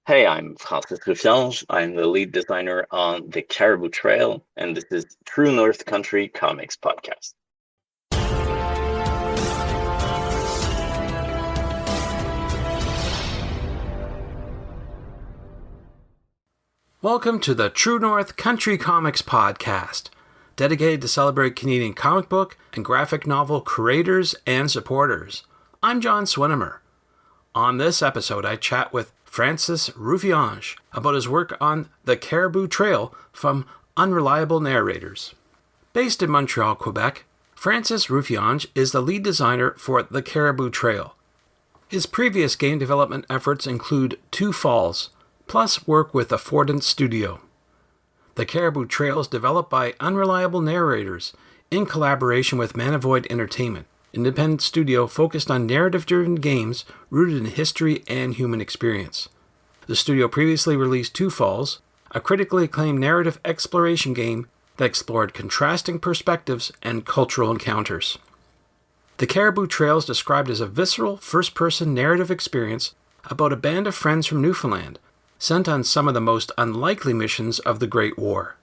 Hey, I'm Francis Rufiange. I'm the lead designer on the Caribou Trail, and this is True North Country Comics Podcast. Welcome to the True North Country Comics Podcast, dedicated to celebrate Canadian comic book and graphic novel creators and supporters. I'm John Swinimer. On this episode, I chat with Francis Rufiange about his work on the Caribou Trail from Unreliable Narrators. Based in Montreal, Quebec, Francis Rufiange is the lead designer for the Caribou Trail. His previous game development efforts include Two Falls, plus work with Affordance Studio. The Caribou Trail is developed by Unreliable Narrators in collaboration with Manavoid Entertainment, independent studio focused on narrative-driven games rooted in history and human experience. The studio previously released Two Falls, a critically acclaimed narrative exploration game that explored contrasting perspectives and cultural encounters. The Caribou Trail is described as a visceral, first-person narrative experience about a band of friends from Newfoundland sent on some of the most unlikely missions of the Great War.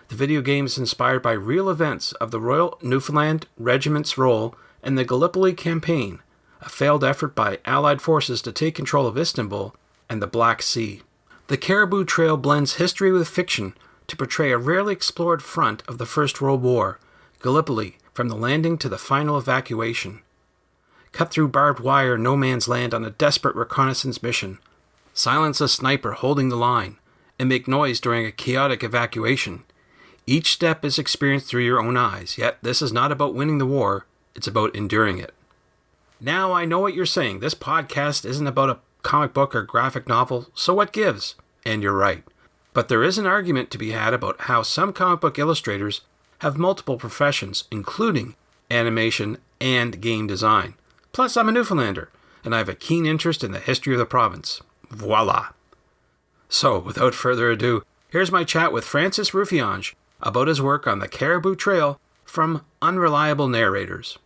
The video game is inspired by real events of the Royal Newfoundland Regiment's role in the Gallipoli Campaign, a failed effort by Allied forces to take control of Istanbul and the Black Sea. The Caribou Trail blends history with fiction to portray a rarely explored front of the First World War, Gallipoli, from the landing to the final evacuation. Cut through barbed wire no man's land on a desperate reconnaissance mission, silence a sniper holding the line, and make noise during a chaotic evacuation. Each step is experienced through your own eyes, yet this is not about winning the war, it's about enduring it. Now I know what you're saying, this podcast isn't about a comic book or graphic novel, so what gives? And you're right. But there is an argument to be had about how some comic book illustrators have multiple professions, including animation and game design. Plus, I'm a Newfoundlander, and I have a keen interest in the history of the province. Voila! So, without further ado, here's my chat with Francis Rufiange about his work on the Caribou Trail from Unreliable Narrators.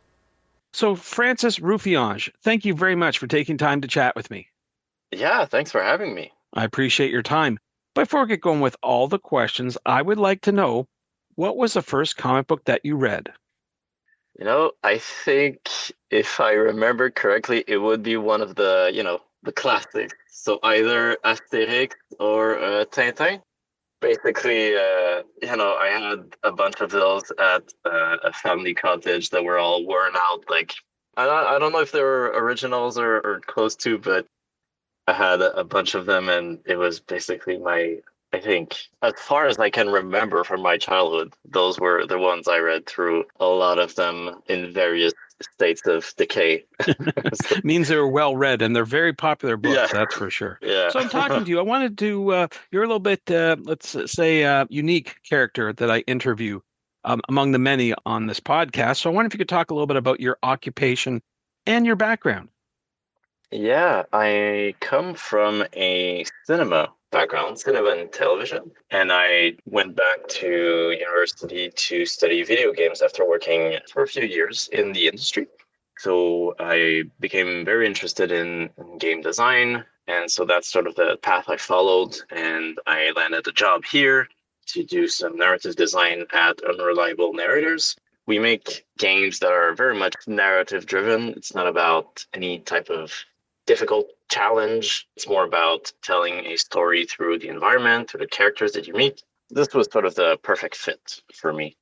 So, Francis Rufiange, thank you very much for taking time to chat with me. Yeah, thanks for having me. I appreciate your time. Before I get going with all the questions, I would like to know, what was the first comic book that you read? I think if I remember correctly, it would be one of the classics. So either Asterix or Tintin. Basically, I had a bunch of those at a family cottage that were all worn out. Like, I don't know if they were originals or close to, but I had a bunch of them, and it was basically I think, as far as I can remember from my childhood, those were the ones I read through, a lot of them in various states of decay. Means they're well read, and they're very popular books, that's for sure. Yeah. So I'm talking to you. I wanted to, you're a little bit, let's say, unique character that I interview among the many on this podcast. So I wonder if you could talk a little bit about your occupation and your background. Yeah, I come from a cinema background, cinema and television, and I went back to university to study video games after working for a few years in the industry. So I became very interested in game design, and so that's sort of the path I followed, and I landed a job here to do some narrative design at Unreliable Narrators. We make games that are very much narrative driven. It's not about any type of difficult challenge. It's more about telling a story through the environment, through the characters that you meet. This was sort of the perfect fit for me.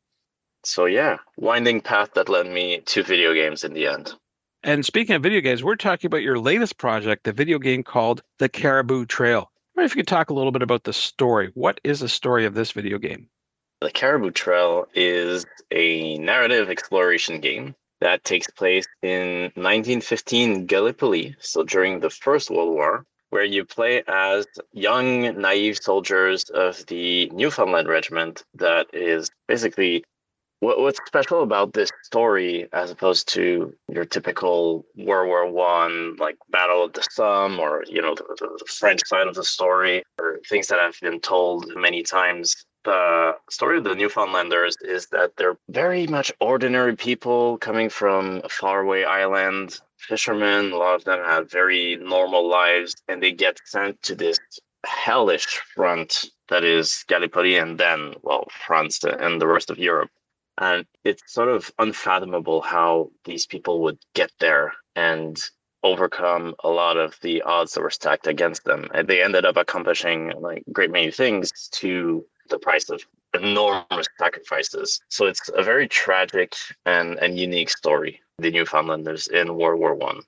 So yeah, winding path that led me to video games in the end. And speaking of video games, we're talking about your latest project, the video game called The Caribou Trail. I wonder if you could talk a little bit about the story. What is the story of this video game? The Caribou Trail is a narrative exploration game that takes place in 1915 Gallipoli, so during the First World War, where you play as young, naive soldiers of the Newfoundland Regiment. That is basically what's special about this story, as opposed to your typical World War One, like Battle of the Somme, or the French side of the story, or things that have been told many times. The story of the Newfoundlanders is that they're very much ordinary people coming from a faraway island, fishermen. A lot of them had very normal lives, and they get sent to this hellish front that is Gallipoli and then, well, France and the rest of Europe. And it's sort of unfathomable how these people would get there and overcome a lot of the odds that were stacked against them. And they ended up accomplishing like a great many things to the price of enormous sacrifices. So it's a very tragic and unique story, the Newfoundlanders in World War One.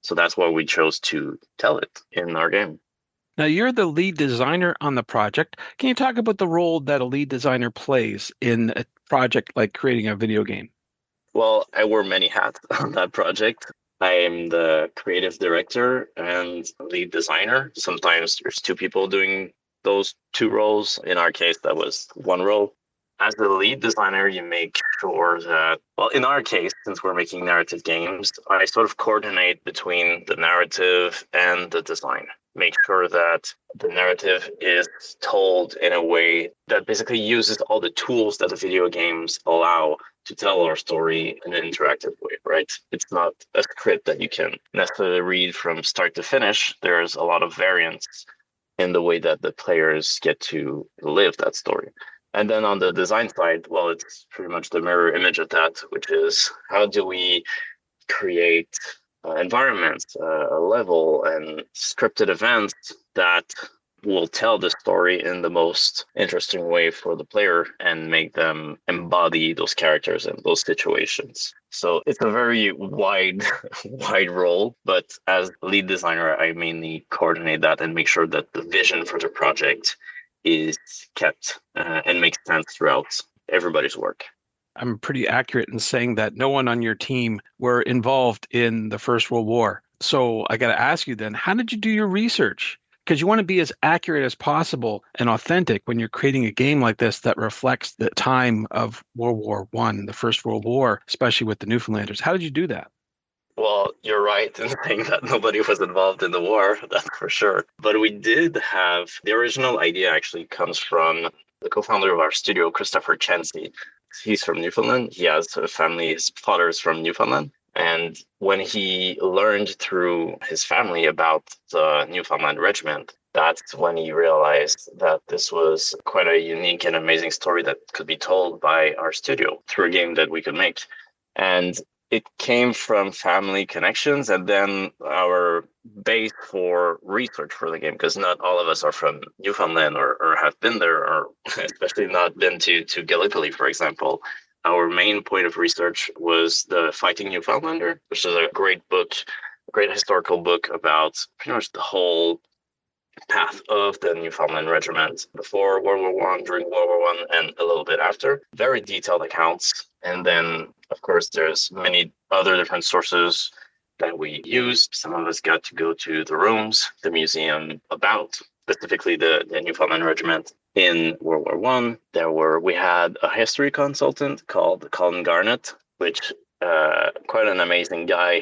So that's why we chose to tell it in our game. Now, you're the lead designer on the project. Can you talk about the role that a lead designer plays in a project like creating a video game? Well, I wear many hats on that project. I'm the creative director and lead designer. Sometimes there's two people doing those two roles. In our case, that was one role. As the lead designer, you make sure that, well, in our case, since we're making narrative games, I sort of coordinate between the narrative and the design. Make sure that the narrative is told in a way that basically uses all the tools that the video games allow to tell our story in an interactive way, right? It's not a script that you can necessarily read from start to finish. There's a lot of variance in the way that the players get to live that story. And then on the design side, well, it's pretty much the mirror image of that, which is how do we create environments, a level, and scripted events that will tell the story in the most interesting way for the player and make them embody those characters and those situations. So it's a very wide role, but as lead designer, I mainly coordinate that and make sure that the vision for the project is kept and makes sense throughout everybody's work. I'm pretty accurate in saying that no one on your team were involved in the First World War. So I got to ask you then, how did you do your research? Because you want to be as accurate as possible and authentic when you're creating a game like this that reflects the time of World War One, the First World War, especially with the Newfoundlanders. How did you do that? Well, you're right in saying that nobody was involved in the war, that's for sure. But we did have the original idea actually comes from the co-founder of our studio, Christopher Chansey. He's from Newfoundland. He has a family, his father is from Newfoundland. And when he learned through his family about the Newfoundland Regiment, that's when he realized that this was quite a unique and amazing story that could be told by our studio through a game that we could make. And it came from family connections and then our base for research for the game, because not all of us are from Newfoundland or have been there, or especially not been to Gallipoli, for example. Our main point of research was the Fighting Newfoundlander, which is a great book, a great historical book about pretty much the whole path of the Newfoundland Regiment before World War One, during World War One, and a little bit after. Very detailed accounts. And then, of course, there's many other different sources that we used. Some of us got to go to the rooms, the museum about specifically the Newfoundland Regiment in World War One. We had a history consultant called Colin Garnett, which quite an amazing guy.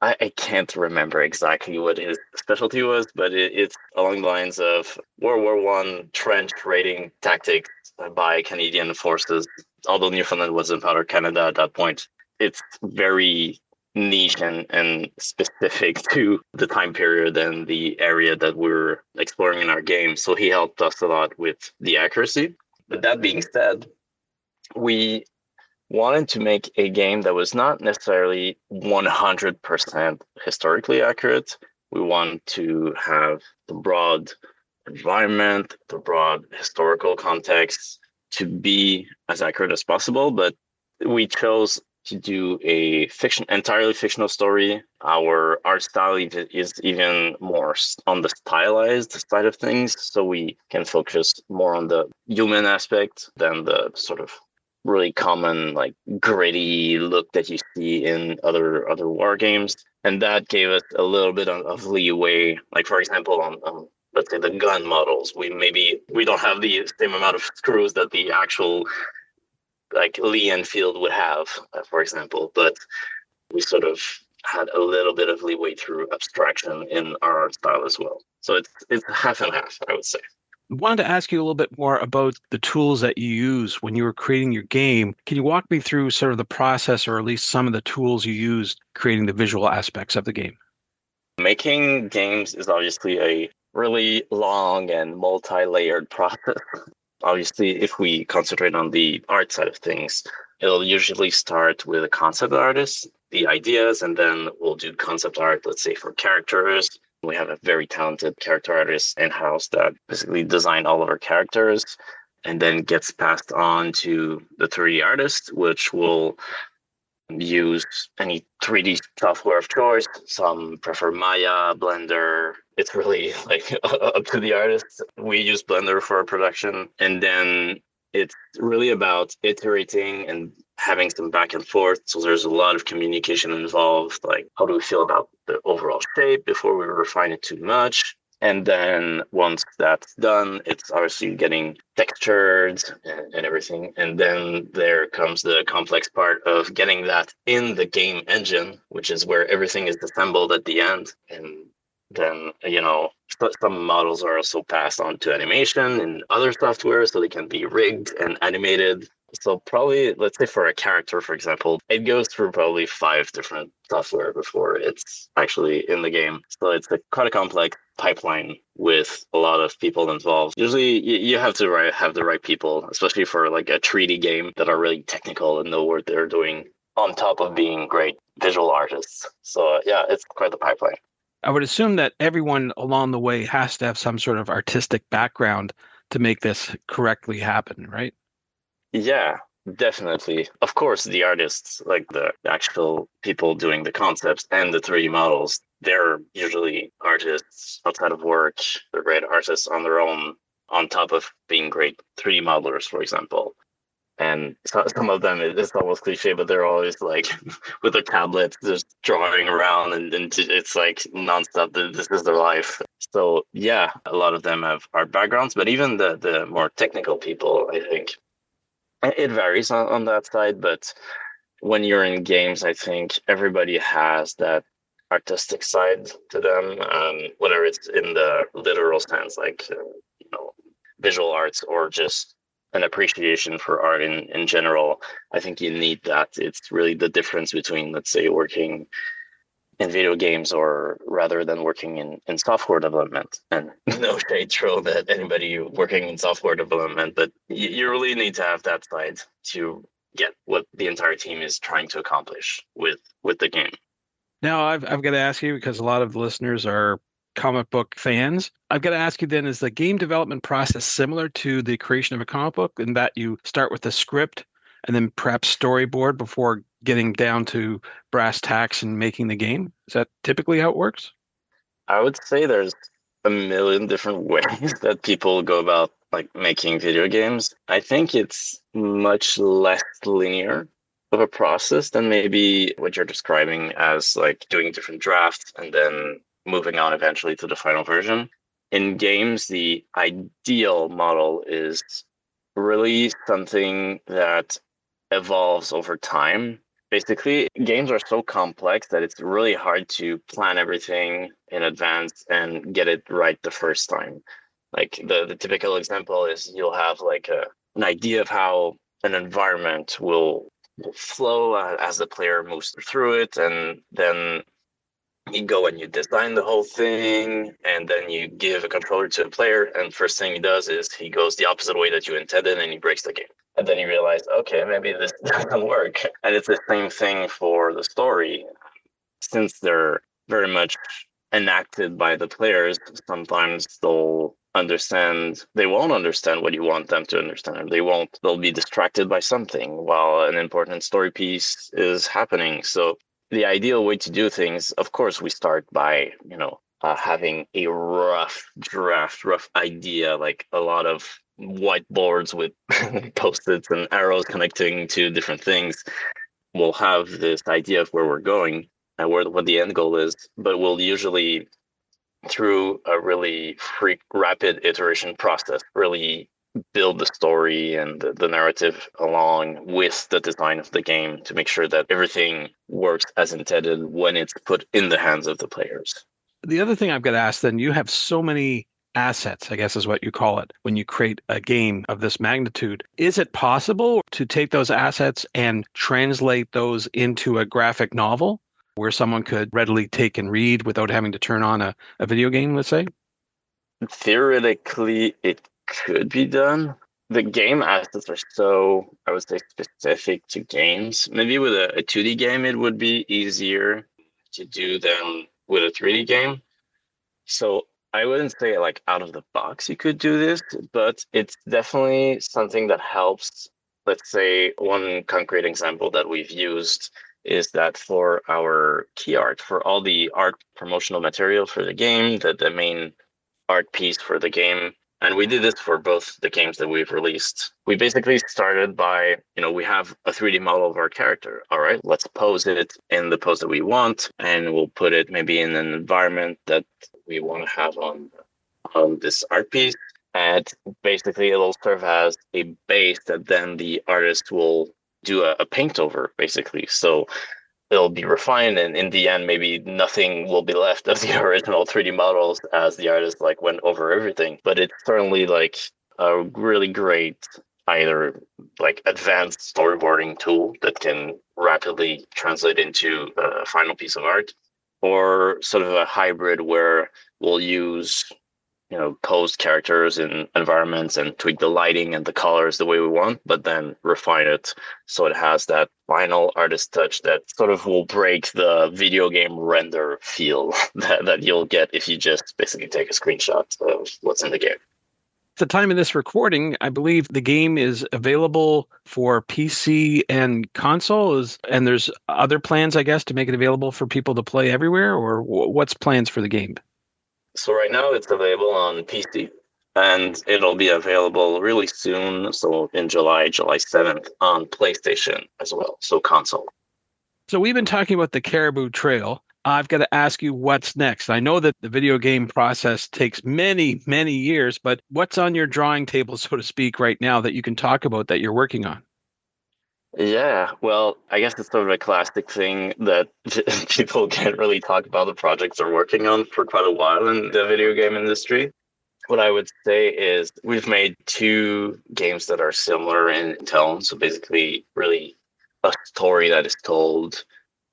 I can't remember exactly what his specialty was, but it's along the lines of World War One trench raiding tactics by Canadian forces. Although Newfoundland wasn't part of Canada at that point, it's very niche and specific to the time period and the area that we're exploring in our game. So he helped us a lot with the accuracy. But that being said, we wanted to make a game that was not necessarily 100% historically accurate. We wanted to have the broad environment, the broad historical context to be as accurate as possible, but we chose to do a entirely fictional story. Our art style is even more on the stylized side of things, so we can focus more on the human aspect than the sort of really common, like gritty look that you see in other war games. And that gave us a little bit of leeway. Like, for example, on let's say the gun models, we don't have the same amount of screws that the actual like Lee Enfield would have, for example, but we sort of had a little bit of leeway through abstraction in our art style as well. So it's half and half, I would say. Wanted to ask you a little bit more about the tools that you use when you were creating your game. Can you walk me through sort of the process, or at least some of the tools you used creating the visual aspects of the game? Making games is obviously a really long and multi-layered process. Obviously, if we concentrate on the art side of things, it'll usually start with a concept artist, the ideas, and then we'll do concept art, let's say for characters. We have a very talented character artist in-house that basically designed all of our characters and then gets passed on to the 3D artist, which will use any 3D software of choice. Some prefer Maya, Blender. It's really like up to the artist. We use Blender for our production. And then it's really about iterating and having some back and forth. So there's a lot of communication involved. Like, how do we feel about the overall shape before we refine it too much? And then once that's done, it's obviously getting textured and everything. And then there comes the complex part of getting that in the game engine, which is where everything is assembled at the end. And then, some models are also passed on to animation in other software so they can be rigged and animated. So probably, let's say for a character, for example, it goes through probably 5 different software before it's actually in the game. So it's quite a complex pipeline with a lot of people involved. Usually you have to have the right people, especially for like a 3D game that are really technical and know what they're doing on top of being great visual artists. So yeah, it's quite the pipeline. I would assume that everyone along the way has to have some sort of artistic background to make this correctly happen, right? Yeah, definitely. Of course, the artists, like the actual people doing the concepts and the 3D models, they're usually artists outside of work. They're great artists on their own, on top of being great 3D modelers, for example. And some of them, it's almost cliche, but they're always like with their tablets, just drawing around, and it's like nonstop. This is their life. So yeah, a lot of them have art backgrounds, but even the more technical people, I think it varies on that side. But when you're in games, I think everybody has that artistic side to them, whether it's in the literal sense, like you know, visual arts, or just an appreciation for art in general. I think you need that. It's really the difference between, let's say, working in video games or rather than working in software development. And no shade thrown at anybody working in software development, but you really need to have that side to get what the entire team is trying to accomplish with the game. Now, I've got to ask you, because a lot of the listeners are comic book fans. I've got to ask you then, is the game development process similar to the creation of a comic book in that you start with a script and then perhaps storyboard before getting down to brass tacks and making the game? Is that typically how it works? I would say there's a million different ways that people go about like making video games. I think it's much less linear of a process than maybe what you're describing as like doing different drafts and then moving on eventually to the final version. In games, the ideal model is really something that evolves over time. Basically, games are so complex that it's really hard to plan everything in advance and get it right the first time. Like the typical example is you'll have like an idea of how an environment will flow as the player moves through it, and then you go and you design the whole thing, and then you give a controller to a player, and first thing he does is he goes the opposite way that you intended and he breaks the game. And then you realize, okay, maybe this doesn't work. And it's the same thing for the story. Since they're very much enacted by the players, sometimes they won't understand what you want them to understand. They'll be distracted by something while an important story piece is happening. So the ideal way to do things, of course, we start by, having a rough draft, rough idea, like a lot of whiteboards with post-its and arrows connecting to different things. We'll have this idea of where we're going and what the end goal is, but we'll usually, through a really rapid iteration process, really build the story and the narrative along with the design of the game to make sure that everything works as intended when it's put in the hands of the players. The other thing I've got to ask then, you have so many assets, I guess is what you call it, when you create a game of this magnitude. Is it possible to take those assets and translate those into a graphic novel where someone could readily take and read without having to turn on a video game, let's say? Theoretically, it could be done. The game assets are so, I would say, specific to games. Maybe with a 2D game, it would be easier to do than with a 3D game. So I wouldn't say like out of the box you could do this, but it's definitely something that helps. Let's say one concrete example that we've used is that for our key art, for all the art promotional material for the game, the main art piece for the game. And we did this for both the games that we've released. We basically started by, we have a 3D model of our character. All right, let's pose it in the pose that we want, and we'll put it maybe in an environment that we want to have on this art piece. And basically, it'll serve as a base that then the artist will do a paint over, basically. So it'll be refined, and in the end maybe nothing will be left of the original 3D models as the artist like went over everything. But it's certainly like a really great either like advanced storyboarding tool that can rapidly translate into a final piece of art, or sort of a hybrid where we'll use posed characters in environments and tweak the lighting and the colors the way we want, but then refine it so it has that final artist touch that sort of will break the video game render feel that you'll get if you just basically take a screenshot of what's in the game. At the time of this recording, I believe the game is available for PC and consoles, and there's other plans, I guess, to make it available for people to play everywhere, or what's plans for the game? So right now it's available on PC, and it'll be available really soon. So in July 7th on PlayStation as well. So console. So we've been talking about the Caribou Trail. I've got to ask you what's next. I know that the video game process takes many, many years, but what's on your drawing table, so to speak, right now that you can talk about that you're working on? Yeah, well, I guess it's sort of a classic thing that people can't really talk about the projects they're working on for quite a while in the video game industry. What I would say is we've made two games that are similar in tone. So basically, really a story that is told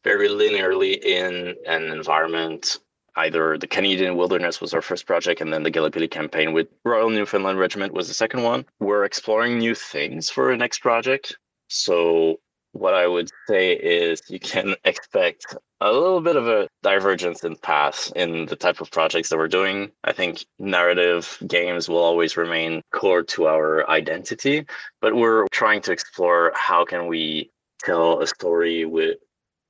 very linearly in an environment. Either the Canadian Wilderness was our first project, and then the Gallipoli campaign with Royal Newfoundland Regiment was the second one. We're exploring new things for our next project. So what I would say is you can expect a little bit of a divergence in paths in the type of projects that we're doing. I think narrative games will always remain core to our identity, but we're trying to explore how can we tell a story with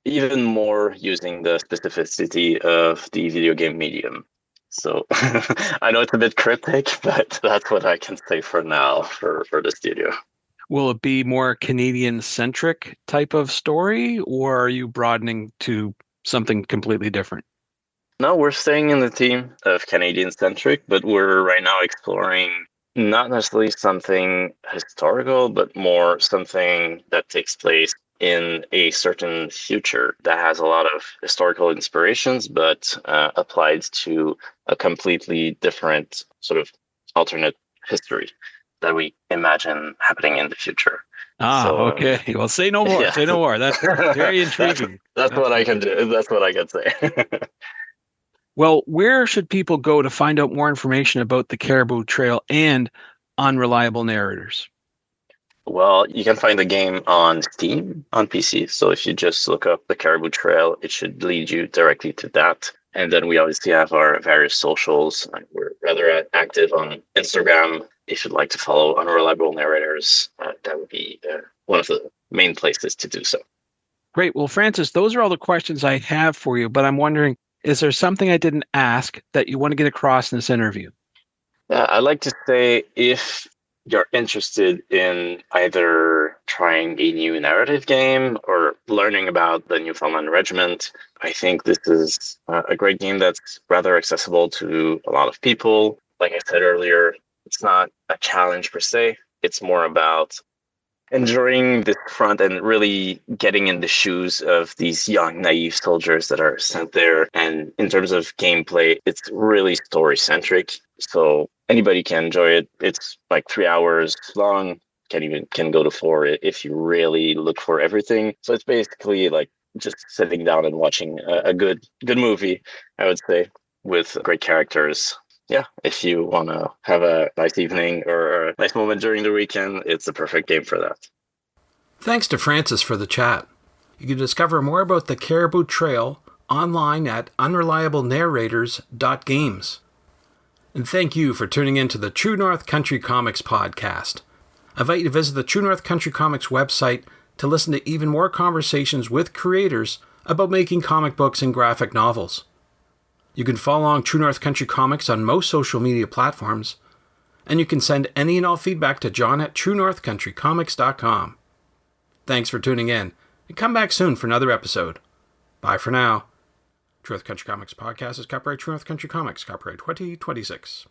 even more using the specificity of the video game medium. So I know it's a bit cryptic, but that's what I can say for now for the studio. Will it be more Canadian-centric type of story, or are you broadening to something completely different? No, we're staying in the theme of Canadian-centric, but we're right now exploring not necessarily something historical, but more something that takes place in a certain future that has a lot of historical inspirations, but applied to a completely different sort of alternate history that we imagine happening in the future. Okay. Well, say no more. Yeah. Say no more. That's very intriguing. That's what I can do. That's what I can say. Well, where should people go to find out more information about the Caribou Trail and Unreliable Narrators? Well, you can find the game on Steam on PC. So if you just look up the Caribou Trail, it should lead you directly to that. And then we obviously have our various socials. We're rather active on Instagram. If you'd like to follow Unreliable Narrators, that would be one of the main places to do so. Great. Well, Francis, those are all the questions I have for you, but I'm wondering, is there something I didn't ask that you want to get across in this interview? I'd like to say if you're interested in either trying a new narrative game or learning about the Newfoundland Regiment, I think this is a great game that's rather accessible to a lot of people. Like I said earlier, it's not a challenge per se. It's more about enjoying this front and really getting in the shoes of these young, naive soldiers that are sent there. And in terms of gameplay, it's really story-centric. So anybody can enjoy it. It's like 3 hours long. Can go to 4 if you really look for everything. So it's basically like just sitting down and watching a good movie, I would say, with great characters. Yeah, if you want to have a nice evening or a nice moment during the weekend, it's the perfect game for that. Thanks to Francis for the chat. You can discover more about the Caribou Trail online at unreliablenarrators.games. And thank you for tuning in to the True North Country Comics podcast. I invite you to visit the True North Country Comics website to listen to even more conversations with creators about making comic books and graphic novels. You can follow along True North Country Comics on most social media platforms, and you can send any and all feedback to John at truenorthcountrycomics.com. Thanks for tuning in, and come back soon for another episode. Bye for now. True North Country Comics podcast is copyright True North Country Comics, copyright 2026.